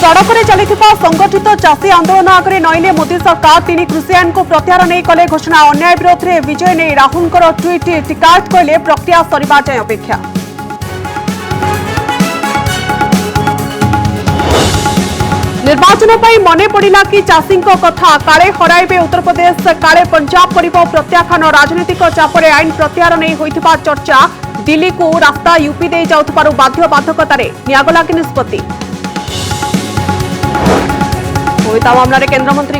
सड़क में चलता संगठित चाषी आंदोलन आगे नईले मोदी सरकार तीन कृषि आईन को प्रत्याहार नहीं कले घोषणा। अन्याय विरोध में विजय नहीं राहुल ट्वीट टिकायत कहले प्रक्रिया सरिबा जाए अपेक्षा। निर्वाचन पर मने पड़ा कि चाषी कथा काले हराइबे उत्तर प्रदेश काले पंजाब कर प्रत्याख्यान। राजनीतिक चापरे आईन प्रत्याहार नहीं होइथिबा चर्चा। दिल्ली को रास्ता यूपी दे जाउथबारु बाध्य बाधकतार नियागला कि निष्पत्ति। मामला केन्द्रमंत्री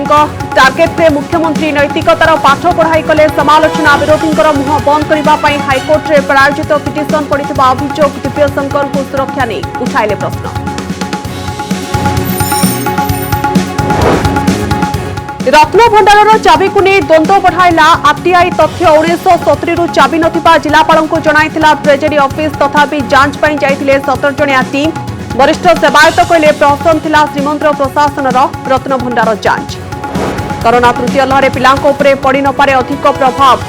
टार्गेट में मुख्यमंत्री नैतिकतार पाठ पढ़ाई कले समालोचना। विरोधी मुह बंद करने हाइकोर्ट में प्रायोजित पिटिशन पड़ा अभियोग। दिव्यशंकर को सुरक्षा नहीं उठाइले प्रश्न। रत्न भंडार चाबी को नहीं द्वंद्व बढ़ाइला आरटीआई। तथ्य 1970 चाबी नथिबा जिलापाल को जणाइथिला ट्रेजरी ऑफिस। तथापि जांच पई जाइथिले 17 जणिया टीम। वरिष्ठ सेवायत कहले प्रहसन थिला श्रीमंत प्रशासन रत्न भंडार जांच। कोरोना तृतीय लहर पिलांको उपरे पड़ी न पारे अधिक प्रभाव।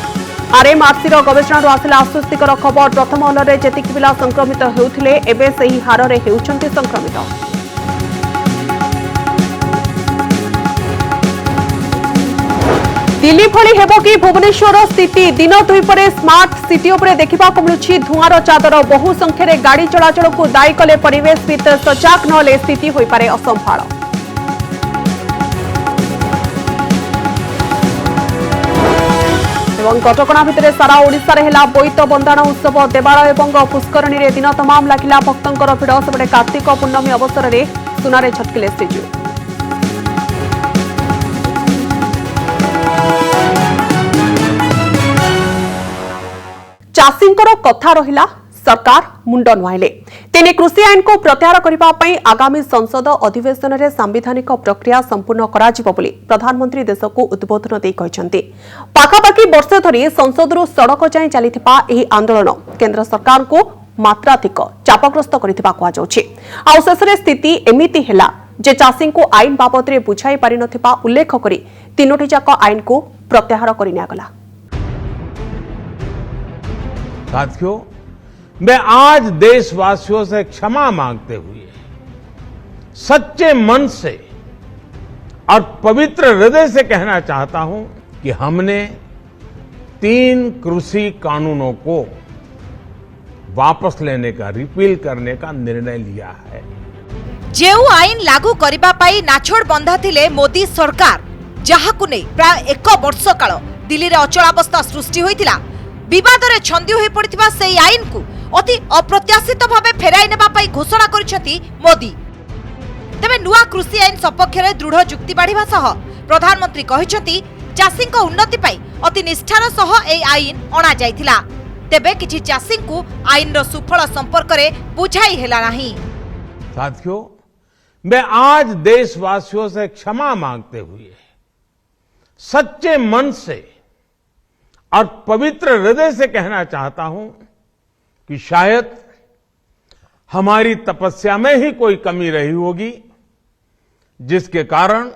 आरएमआरसी गवेषणा आसिला आश्वस्तिकर खबर। प्रथम लहर जेतिक पिला संक्रमित हेउथिले एबे सेही हार रे हेउछन्ति संक्रमित। दिल्ली भली हेबो कि भुवनेश्वर स्थिति। दिन दुईपर स्मार्ट सिटी उपरे देखा मिलुछि धुआंर चादर। बहु संख्यार गाड़ी चलाचल को दायी कले परिवेशविद। सजाग नले स्थिति होई पारे असंभाळ। कटकणा भितर सारा ओडिशा रे हेला बोईत बंदाण उत्सव। देवालय एवं पुष्करणी रे दिन तमाम लागिला भक्तंकर भिड़। सेपटे कार्तिक पूर्णमी अवसर में सुनारे छटकिले श्रीजू। चाषींकर कथा रहिला सरकार मुंड नुआइले। तीन कृषि आईन को प्रत्याहार करबा पई आगामी संसद अधिवेशन में सांविधानिक प्रक्रिया संपूर्ण कराजिबो बोली प्रधानमंत्री देश को उद्बोधन दे कहछन्ते। पाखापाखि वर्ष धरी संसदरु सड़क जाए चलिथिबा एही आंदोलन केंद्र सरकार को मात्राधिक चापग्रस्त करिथिबा कुआ जाउछि। आ शेषरे स्थिति एमिति हेला जे चाषी को आईन बाबद रे बुझाई पारि नथिबा उल्लेख करी तीनोटी जाक आईन को प्रत्याहार करि नियागला। साथियों, मैं आज देशवासियों से क्षमा मांगते हुए सच्चे मन से और पवित्र हृदय से कहना चाहता हूं कि हमने 3 कृषि कानूनों को वापस लेने का, रिपील करने का निर्णय लिया है। जेउ आईन लागू करिबा पाई नाछोड़ बंधा थिले मोदी सरकार, जहाकु नै प्राय 1 वर्ष काल दिल्ली रे अचलावस्था सृष्टि होइतिला। विवाद रे छंदी होई पड़िथिबा सेही आईन को अति अप्रत्याशित भावे फेराई नेबा पाई घोषणा करिसेंती मोदी। तबे नुआ कृषि आईन सपक्ष रे दृढ़ जुक्ति बाढ़िबा सह प्रधानमंत्री कहिसेंती चाषी को उन्नति पाई अति निष्ठार सह एही आईन अणा जाइथिला। तेबे किछि चाषी को आईन रो सुफल संपर्क रे बुझाई हेला नाही। साथियों, मैं आज देशवासियों से क्षमा मांगते हुए सच्चे मन से और पवित्र हृदय से कहना चाहता हूं कि शायद हमारी तपस्या में ही कोई कमी रही होगी, जिसके कारण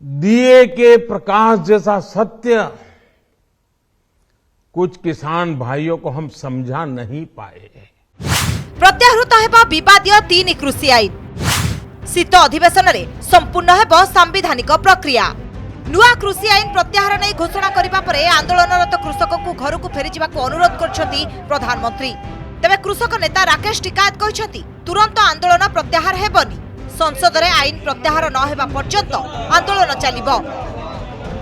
दिए के प्रकाश जैसा सत्य कुछ किसान भाइयों को हम समझा नहीं पाए। प्रत्याहृत हेबा विवादीय 3 कृषि आईन। शीत अधिवेशन रे संपूर्ण हेबो सांविधानिक प्रक्रिया। नुआ कृषि आईन प्रत्याहार नहीं घोषणा करिबा परे आंदोलनरत कृषक को घर को फेरी जिबाको अनुरोध करछंती प्रधानमंत्री। तबे कृषक नेता राकेश टिकायत कहछंती तुरंत आंदोलन प्रत्याहार हेबनी। संसद रे आईन प्रत्याहार न हेबा पर्यंत आंदोलन चलिबो।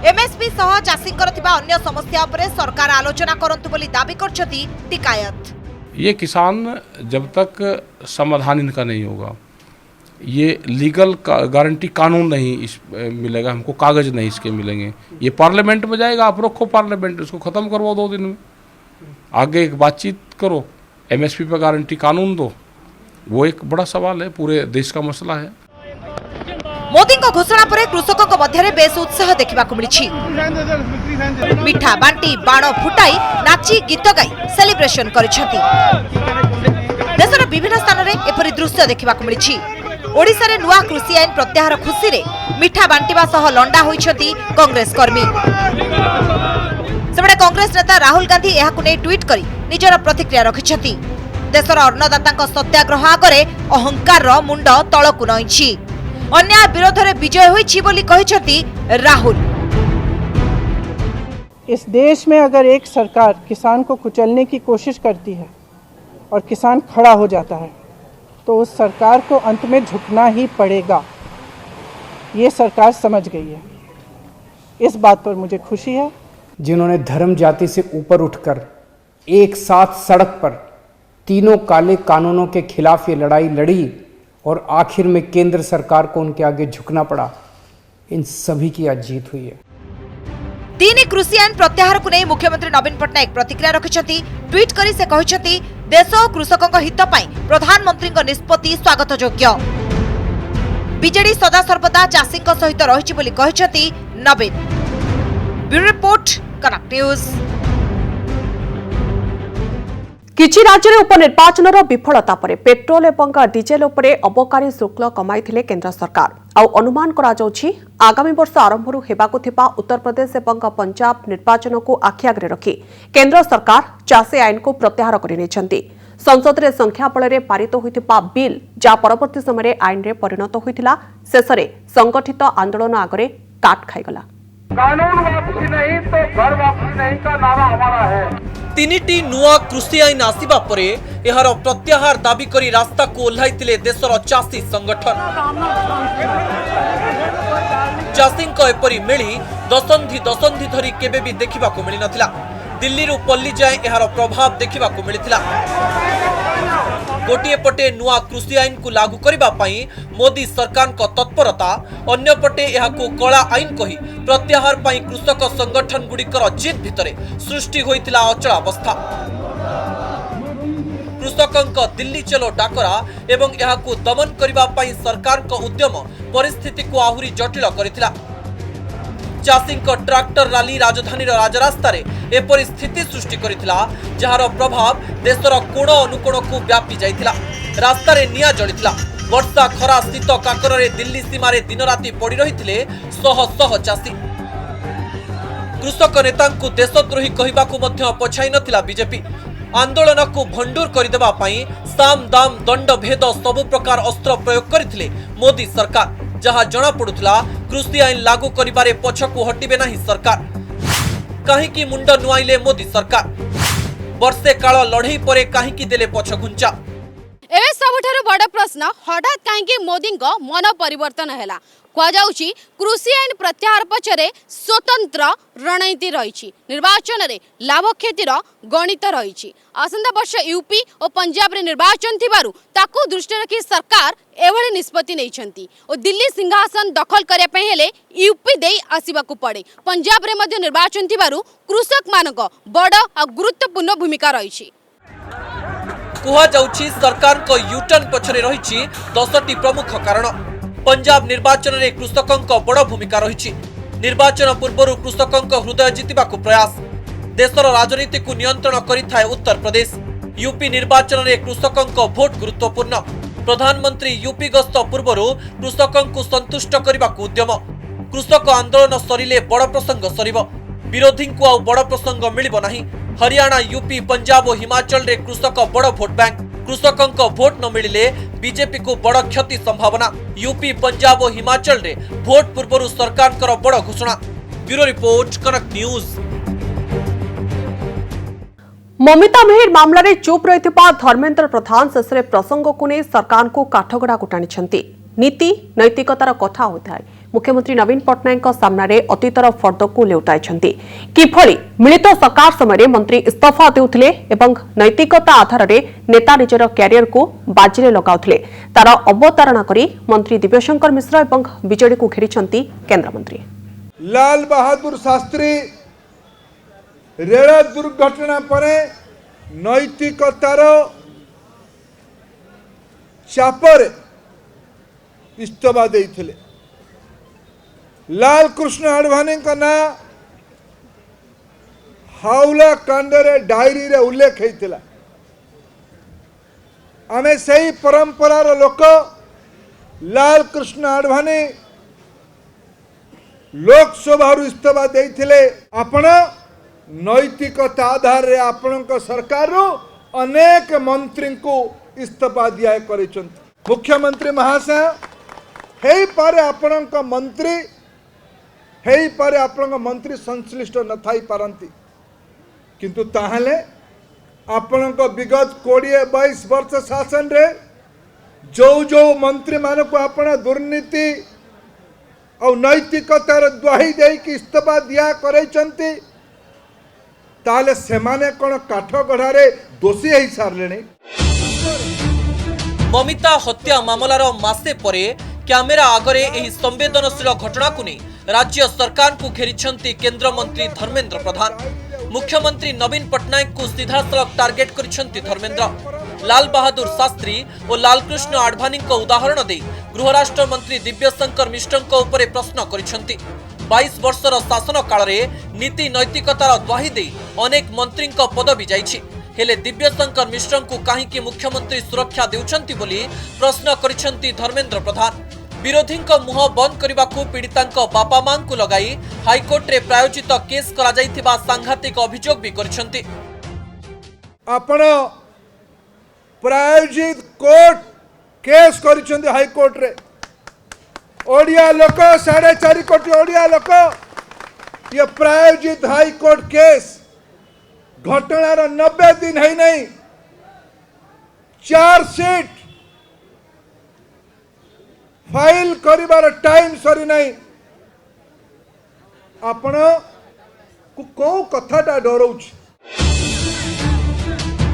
एमएसपी सह चाषींकर थिबा अन्य समस्या उपरे सरकार आलोचना करंतु बोली दाबी करछंती टिकायत। ये किसान जब तक समाधान इनका नहीं होगा, ये लीगल गारंटी कानून नहीं मिलेगा, हमको कागज नहीं इसके मिलेंगे। ये पार्लियामेंट में जाएगा, आप रखो पार्लियामेंट, इसको खत्म करवाओ 2 दिन में, आगे एक बातचीत करो, एमएसपी पे गारंटी कानून दो। वो एक बड़ा सवाल है, पूरे देश का मसला है। मोदी को घोषणा पर कृषकों मध्य बेस उत्साह देखा मिली। मिठा बांटी बाण फुटाई नाची गीत गाई सेलिब्रेशन करिसेंती। देशर विभिन्न स्थान में एपरी दृश्य देखा मिली। ओडिशा रे नुआ कृषि आईन प्रत्याहार खुशी रे मिठा बांटिबा सह लंडा होइछंती कांग्रेस कर्मी। सेबडे कांग्रेस नेता राहुल गांधी एहाकु नै ट्वीट करी निजर प्रतिक्रिया रखिछंती। देशर अन्नदाता सत्याग्रह आगरे अहंकार मुंड तलकु नईछि। अन्याय विरोध में विजय होईछि बोली कहिसेंती राहुल। इस देश में अगर एक सरकार किसान को कुचलने की कोशिश करती है और किसान खड़ा हो जाता है तो उस सरकार को अंत में झुकना ही पड़ेगा। ये सरकार समझ गई है। इस बात पर मुझे खुशी है। जिन्होंने धर्म जाति से ऊपर उठकर एक साथ सड़क पर तीनों काले कानूनों के खिलाफ ये लड़ाई लड़ी और आखिर में केंद्र सरकार को उनके आगे झुकना पड़ा, इन सभी की आज जीत हुई है। तीन कृषि आईन प्रत्याहार को नहीं मुख्यमंत्री नवीन पट्टनायक प्रतिक्रिया रखिछंती। ट्वीट करी से कहिछंती देश और कृषकों हित पई प्रधानमंत्री निष्पत्ति स्वागत योग्य। बीजेडी सदा सर्वदा चाषी सहित रहिछि बोली कहिछंती नवीन। ब्यूरो रिपोर्ट कनक न्यूज। किछि राज्य उपनिर्वाचन विफलता पर पेट्रोल एवं डिजेल उपरे अबकारी शुल्क कमाई केंद्र सरकार। आउ अनुमान करा जाउछि आगामी वर्ष आरंभ हेबाकु थिबा उत्तर प्रदेश एवं पंजाब निर्वाचन को आखि आगे रखी केंद्र सरकार चाषी आईन को प्रत्याहार करिनेछंती। संसद रे संख्या बल पारित होइथिबा बिल जा परवर्ती समय आईन रे परिणत होइथिला शेषरे संगठित आंदोलन आगरे काट खाइगला। कानून वापसी नहीं तो घर वापसी नहीं का नारा हमारा है। तीनिटी नुआ कृषि आईन आसिबा परे एहार प्रत्याहार दाबी करी रास्ता को ओह्लाइतिले देशर चाषी संगठन। चाषींक एपरी मेली दशंधि धरी केबे भी देखिबाकू मिली नथिला। दिल्ली रु पल्ली जाए एहार प्रभाव देखिबाकू मिलिथिला। गोटिए पटे नुआ कृषि आईन को लागू करिबा पई मोदी सरकार को तत्परता, अन्य पटे एहाकू कला आईन कही प्रत्याहार पई कृषक संगठन गुड़िकर जिद भितरे सृष्टि होइतिला अचलावस्था। कृषकंक दिल्ली चलो डाकरा एवं एहाकू दमन करिबा पई सरकार को उद्यम परिस्थिति को आहुरी जटिल करितिला। चाषी ट्राक्टर रैली राजधानी राजरास्ता एपरी स्थिति सृष्टि करितिला जहार प्रभाव देशर कोण अनुकोण को व्यापी जाइतिला। रास्ता रे निया जलितिला। वर्षा खरा शीत काकर रे दिल्ली सीमा रे दिन राति पड़ी रहितिले शह शह चाषी। कृषक नेता को देशद्रोही कहबाकू मध्य पछाई नथिला बीजेपी। आंदोलन को भंडूर करदेबा पई साम दाम दंड भेद सबु प्रकार अस्त्र प्रयोग करथिले मोदी सरकार। जहां जना पड़ुथला कृषि आईन लागू करिबारे पछकू हटिबे नाही सरकार। काहेकि मुंड नुआइले मोदी सरकार। वर्षे काल लड़ई परे काहेकि देले पछ घुंचा। एबे सबुठारु बड़ प्रश्न हठात काहेकि मोदी मन परिवर्तन हैला। कहुची कृषि आईन प्रत्याहार पछरे स्वतंत्र रणनीति रही। निर्वाचन रे लाभ क्षतिर गणित रही। आसंता वर्ष यूपी और पंजाब रे निर्वाचन थिबारु ताकू दृष्टि रखी सरकार एभली निष्पत्ति नैछंती और दिल्ली सिंहासन दखल करिया पई हेले यूपी देई आसीबाकू पड़े। पंजाब रे मध्य निर्वाचन थिबारु कृषक मानक बड़ आ गुरुत्वपूर्ण भूमिका रही। कुहा जाउछि सरकार को यूटर्न पछरे रही 10टी प्रमुख कारण। पंजाब निर्वाचन रे कृषकंक बड़ भूमिका रही। निर्वाचन पूर्व कृषकंक हृदय जितिबाकू प्रयास। देशर राजनीति को नियंत्रण करिथाय उत्तर प्रदेश। यूपी निर्वाचन रे कृषकंक भोट गुरुत्वपूर्ण। प्रधानमंत्री यूपी गस्त पूर्व कृषकंकु संतुष्ट करबाकू उद्यम। कृषक आंदोलन सरिले बड़ प्रसंग सरिबो। विरोधी को आउ बड़ प्रसंग मिलिबो नाही। हरियाणा, यूपी, पंजाब और हिमाचल रे कृषक बड़ भोट बैंक। कृषकंक भोट न मिलिले बीजेपी को बड़ क्षति संभावना। यूपी, पंजाब और हिमाचल रे भोट पूर्व सरकार कर बड़ घोषणा। ब्यूरो रिपोर्ट कनक न्यूज। ममिता मेहर मामला रे चुप रहिथिबा धर्मेंद्र प्रधान शेषरे प्रसंग को नहीं सरकार को काठगड़ा को टाणी। नीति नैतिकतार कथा होता है। मुख्यमंत्री नवीन पट्टनायक सामने अतीतर फर्द को लेउटाइछंती। किभली मिलित सरकार समय मंत्री इस्तीफा देउथिले एवं नैतिकता आधार रे नेता निजर कैरियर को बाजी लगाउथिले तार अवतारणा करी मंत्री दिव्यशंकर मिश्र एवं बीजेडी को घेरिछंती केंद्रमंत्री। लाल बहादुर शास्त्री रेल दुर्घटना परे नैतिकतार चापर इस्तीफा देइथिले। लाल कृष्ण आडवाणी का ना हावला कांड रे डायरी रे उल्लेख होइतिला। आमे सही परंपरार लोक लाल कृष्ण आडवाणी लोकसभा इस्तीफा देइथिले। आपण नैतिकता आधार रे आपण सरकार अनेक मंत्री को इस्तीफा दिया कर मुख्यमंत्री महाशय हे पारे आपणक मंत्री हे पारे आपणक मंत्री संश्लिष्ट न थाई पारंती किंतु ताहले आपणक विगत 20-22 वर्ष शासन रे जो जो मंत्री मान को आपण दुर्नीति और नैतिकतार द्वाही दे कि इस्तीफा दिया करैचंती ताले सेमाने कोन काठगढ़ारे दोषी है सारले। ममिता हत्या मामलार मासे परे कैमेरा आगरे एही संवेदनशील घटना को नहीं राज्य सरकार को घेरिछंती केंद्र मंत्री धर्मेंद्र प्रधान। मुख्यमंत्री नवीन पट्टनायक को सीधासलख टार्गेट करिछंती धर्मेंद्र। लाल बहादुर शास्त्री और लालकृष्ण आडवाणी उदाहरण दे गृहराष्ट्र मंत्री दिव्यशंकर मिश्रଙ୍କ उपरे प्रश्न करिछंती। 22 वर्षर शासन काल रे नीति नैतिकतार द्वाही दे अनेक मंत्री पदवी जाइछि हेले दिव्यशंकर मिश्र को कहीं मुख्यमंत्री सुरक्षा देउछंती बोली प्रश्न करिछंती धर्मेंद्र प्रधान। विरोधी मुह बंद करने को पीड़िता बापा मां को लगाई हाईकोर्ट रे प्रायोजित केस करा जाइथिबा सांघातिक अभियोग भी करिछंती। आपण प्रायोजित कोर्ट केस करिछंती हाईकोर्ट रे ओडिया लोक 4.5 कोटी ओडिया लोक ये प्रायोजित हाईकोर्ट केस घटनार 90 दिन है नहीं चार्जशीट फाइल करिबार टाइम सरी नहीं आपण को कथाटा डरौछ।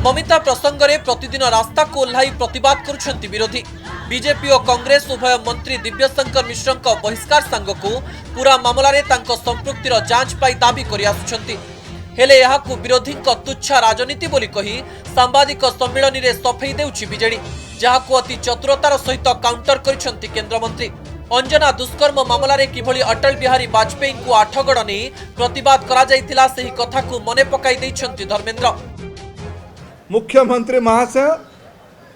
ममिता प्रसंग रे प्रतिदिन रास्ता को ओह्लाई प्रतिवाद करुछंती विरोधी। बीजेपी और कांग्रेस उभय मंत्री दिव्यशंकर मिश्रଙ୍କ बहिष्कार सांगको पूरा मामला रे तांको संपृक्तिर जांच पाई दाबी करि आसुछंती हेले यहाकू विरोधी तुच्छा राजनीति बोली कही सांबादिक सम्मिलन रे सफेई देउछि बीजेडी जहाकू अति चतुरतार सहित काउंटर करिसंती केंद्र मंत्री। अंजना दुष्कर्म मामला रे किभली अटल बिहारी वाजपेयी को आठगड़ नहीं प्रतिवाद करा जाइथिला सेही कथा को मने पकाई दैछंती धर्मेंद्र। मुख्यमंत्री महाशय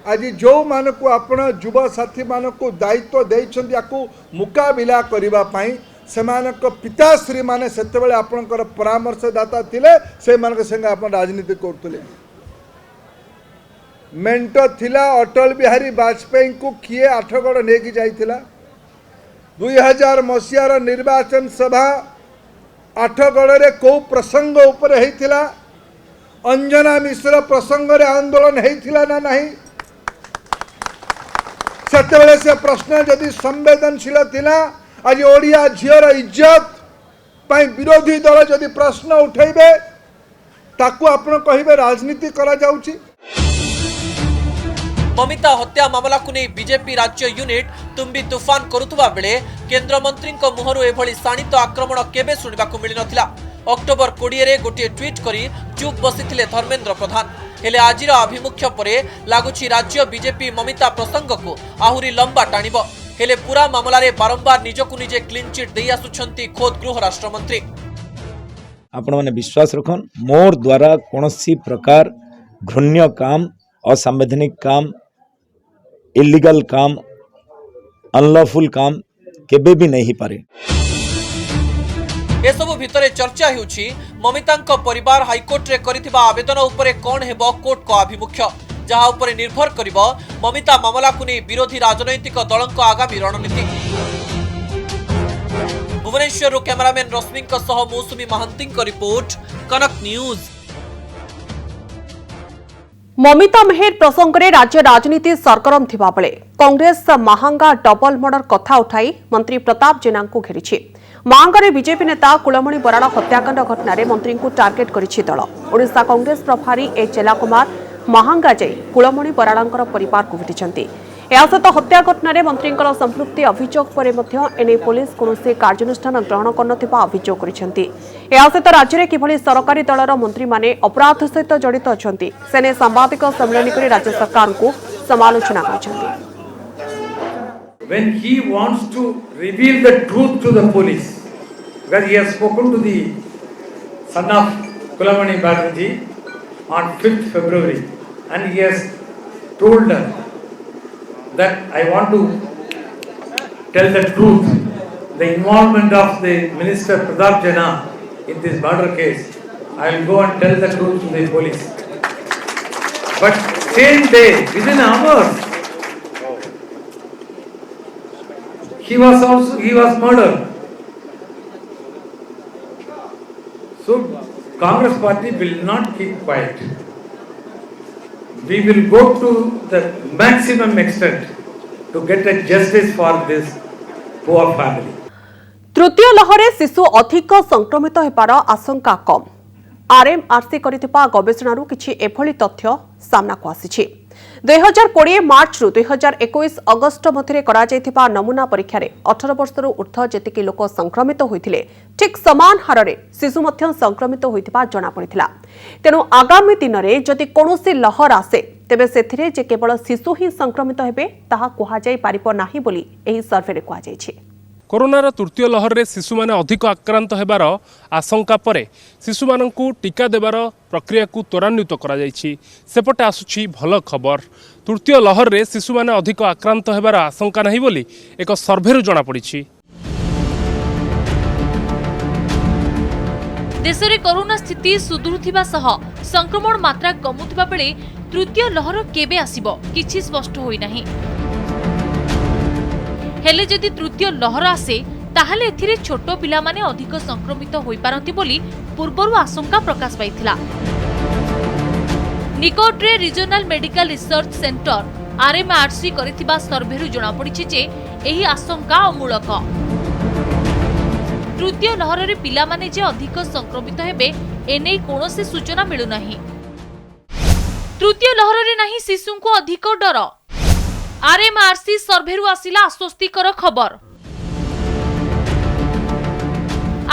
आज जो मान को आपण युवा साथी मान को दायित्व देइछंती याकू मुकाबिला करिबा पई सेमानक पिताश्री माने सेतेबेले आपनकर परामर्शदाता थिले से मानक संगे आपण राजनीति करतले। मेंटो थिला अटल बिहारी वाजपेयी को किए आठगड़ नेकी जाइथिला 2000 मसीहार निर्वाचन सभा आठगड़ रे को प्रसंग ऊपर हेतिला अंजना मिश्र प्रसंग रे आंदोलन हेतिला ना नहीं सेतेबेले से प्रश्न जदि संवेदनशील थिला आज ओडिया झीर इज्जत पाई विरोधी दल जदि प्रश्न उठेबे ताकू आपण कहिबे राजनीति करा जाउची। ममिता हत्या मामला को नहीं बीजेपी राज्य यूनिट तुम्बी तूफान करुवा बेले केंद्र मंत्री मुहरु एभली शाणित आक्रमण केबे सुनिबाकू मिली नथिला। अक्टोबर 20 रे गोटे ट्वीट करी चुप बसिथिले धर्मेंद्र प्रधान हेले आजिर आभिमुख्य परे लागुछि राज्य बीजेपी ममिता प्रसंग को आहुरी लंबा टाणिबो हेले पूरा मामला रे बारंबार निजकु निजे क्लीन चिट देई आसुछंती खोद गृह राष्ट्र मंत्री। आपण माने विश्वास रखन मोर द्वारा कोनोसी प्रकार घृण्य काम असंवैधानिक काम इलीगल काम अनलॉफुल काम केबे भी नहीं पारे। एसबु भितरे चर्चा हेउछि ममितांक परिवार हाईकोर्ट रे करिथिबा आवेदन उपरे कोन हेबो कोर्ट को आभिमुख्य जहा उपरे निर्भर करिबो ममिता मामला को नहीं विरोधी राजनैतिक दलक आगामी रणनीति। भुवनेश्वर कैमरामैन रश्मिंक सह मौसुमी महांती रिपोर्ट कनक न्यूज। ममिता मेहेर प्रसंग में राज्य राजनीति सरगरम थिबा बेले कांग्रेस महांगा डबल मर्डर कथा उठाई मंत्री प्रताप जेना को घेरी। मांगरे बीजेपी नेता कुलमणि बराड़ हत्याकांड घटन मंत्री को टार्गेट करिछि दल। ओडिशा कांग्रेस प्रभारी ए चेला कुमार महांगा जाई कुलमणि बराड़ंकर परिवार को भेटिछंती। या सहित हत्या घटन मंत्री संपृक्ति अभियोग पर एने पुलिस कौनसी कार्यानुष्ठान ग्रहण करनथिबा अभियोग करिछंती। या सहित राज्य में किभली सरकारी दलर मंत्री माने अपराध सहित जड़ित अछंती सेने सांबादिक सम्मेलन कर राज्य सरकार को समालोचना करछंती। When he wants to reveal the truth to the police, because he has spoken to the son of Kulamani Banerjee on 5th February and he has told that I want to tell the truth, the involvement of the Minister Pratap Jena in this murder case, I will go and tell the truth to the police. But same day, within hours, he was murdered. So Congress party will not keep quiet. We will go to the maximum extent to get a justice for this poor family. तृतीय लहरे शिशु अधिक संक्रमित होबार आशंका कम RMRC करिथिबा गवेषणारू किछि एभली तथ्य सामना को आसीछि 2020 मार्च रु 2021 अगस्त मध्य करा जायथिबा नमूना परीक्षा रे 18 वर्षरू ऊर्ध्व जेतिकी लोक संक्रमित होइथिले ठीक समान हार रे शिशु मध्य संक्रमित होइथिबा जणा पड़िथिला तेनु आगामी दिन रे जदि कोनोसी लहर आसे तेबे सेथिरे जे केवल शिशु ही संक्रमित हेबे ताहा कुहा जाय पारिबो नाही बोली एही सर्वे रे कुहा जायछि। कोरोनार तृतीय लहर में शिशु माने अधिक आक्रांत होबार आशंका परे शिशु मानकु टीका देवार प्रक्रिया को त्वरान्वित करा जायछि। सेपटे आसुछि भल खबर तृतीय लहर में शिशु माने अधिक आक्रांत होबार आशंका नहीं बोली एक सर्वेरु जणा पड़िछि। देश में कोरोना स्थिति सुधुरुथिबा सह संक्रमण मात्रा कमुथिबा बेले तृतीय लहर केबे आसिबो किछि स्पष्ट होई नाही। हेले जदि तृतीय लहर आसे ताहले एथिरे छोट पिला माने अधिक संक्रमित होई पारंती बोली पूर्वरु आशंका प्रकाश पाइथिला। निकटरे regional medical research centre RMRC करिथिबा सर्वेरु जणा पड़िछि जे एही आशंका अमूलक। तृतीय लहर रे पिला माने जे अधिक संक्रमित हेबे एनै कोनोसी सूचना मिलु नाही। तृतीय लहर रे नाही शिशुंको अधिक डर आरएमआरसी सर्वेरु आसिला आश्वस्तिकर खबर।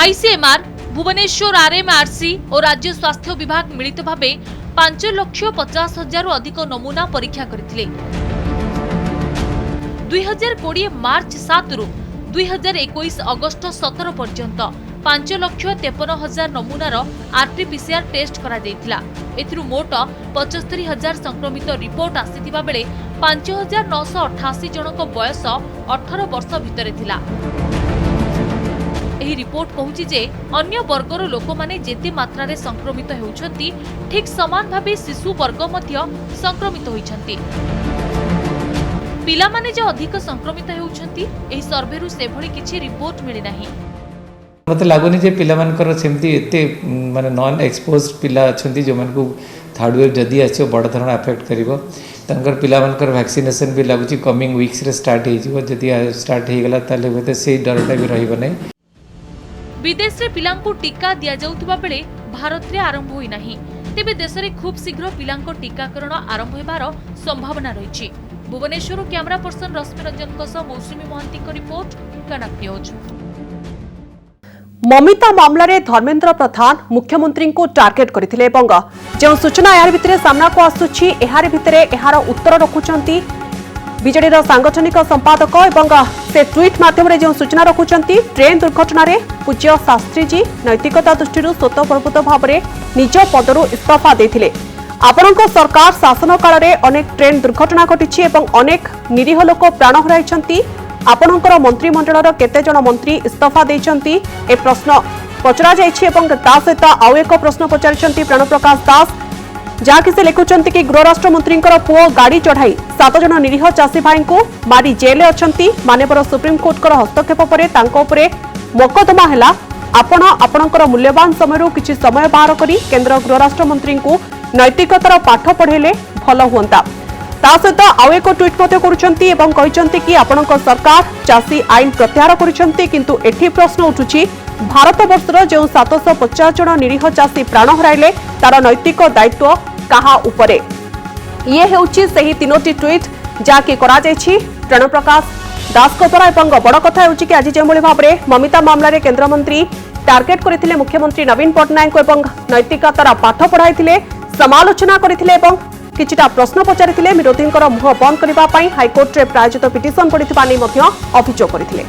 आईसीएमआर भुवनेश्वर आरएमआरसी और राज्य स्वास्थ्य विभाग मिलित भावे 5,50,000 अधिक नमूना परीक्षा करथिले। 2020 मार्च 7 रु 2021 अगस्त 17 पर्यंत 5,53,000 नमूनार आरटीपीसीआर टेस्ट करा जायतिला। एथिरु मोट 75,000 संक्रमित रिपोर्ट आसीथिबा बेले 5,988 जनक बयस 18 वर्ष भितरे थिला। एही रिपोर्ट कहूछि जे अन्य वर्गर लोक माने जेते मात्रा रे संक्रमित हेउछंती ठीक समान भाबे शिशु वर्ग मध्य संक्रमित होइछंती। पिला माने जे अधिक संक्रमित हेउछंती एही सर्वेरु सेभଳି किछि रिपोर्ट मिलि नाही। मत लगुनि जे पिला मानकर सेमती एते माने नॉन एक्सपोज्ड पिला अछंती जो मानको थर्ड वेव जदी आछो बड़ धरण अफेक्ट करिवो तंकर पिला मानकर वैक्सीनेशन भी लागुची कमिंग वीक्स रे स्टार्ट हे जिवो जदी स्टार्ट हे गला ताले होते से डरटा भी रहिबो नै। विदेश रे पिलांको टीका दिया जाउतबा बेले भारत रे आरंभ होई नाही तेबे देश रे खूब शीघ्र पिलांको टीकाकरण आरंभ हेबार संभावना रहिछि। भुवनेश्वर कैमरा पर्सन रश्मि रंजन को सह मौसुमी मोहंती को रिपोर्ट कनक न्यूज। ममिता मामलें धर्मेन्द्र प्रधान मुख्यमंत्री को टार्गेट करथिले जो सूचना यार भितर सामना को आसुछि एहार भितरे एहार उत्तर रखुचंती बीजेडी सांगठनिक संपादक एवं से ट्वीट माध्यम जो सूचना रखुचंती ट्रेन दुर्घटना रे पूज्य शास्त्री जी नैतिकता दृष्टि स्वतःप्रभूत भाव में निज पदरु इस्तीफा देथिले। आपणक सरकार शासन काल में अनेक ट्रेन दुर्घटना घटी अनेक निरीह लोक प्राण हराइछंती आपणकर मंत्रिमंडल केते जन मंत्री इस्तीफा देइछंती ए प्रश्न पचरा जाइछि एवं ता सहित आउ एक प्रश्न पचारिछंती प्रणव प्रकाश दास जहाँकि से लिखुचंती कि गृह राष्ट्र मंत्री पुओ गाड़ी चढ़ाई 7 जन निरीह चाषी भाई को मारी जेल अछंती मानवर सुप्रीम कोर्ट हस्तक्षेप पर तांको उपरे मोकदमा हैला आपण आपणकर मूल्यवान समय किछि समय बाहर करी केंद्र गृह राष्ट्र मंत्री को नैतिकतार पाठ पढ़ेले भल हुंता। ता सहित आउ एक ट्वीट करुछंती एवं कहिसंती कि आपणक सरकार चाषी आईन प्रत्याहार करुछंती किंतु एठी प्रश्न उठुछि भारत वर्षर जो 750 जन निरीह चाषी प्राण हराइले तार नैतिक दायित्व कहा उपरे ये हेउछि सही तीनोटी ट्वीट जाके करा जायछि प्रणव प्रकाश दास द्वारा एवं बड़ कथा हेउछि कि आज जेभଳି भाबरे ममिता मामला रे केंद्र मंत्री टार्गेट करथिले मुख्यमंत्री नवीन पटनायक एवं नैतिकतार पाठ पढ़ाइथिले समालोचना करथिले एवं किछिटा प्रश्न पचारिथिले विरोधींकर मुह बंद करबा पई हाईकोर्ट रे प्रायोजित पिटिशन पड़िथिबा नै मध्य अभियोग करथिले।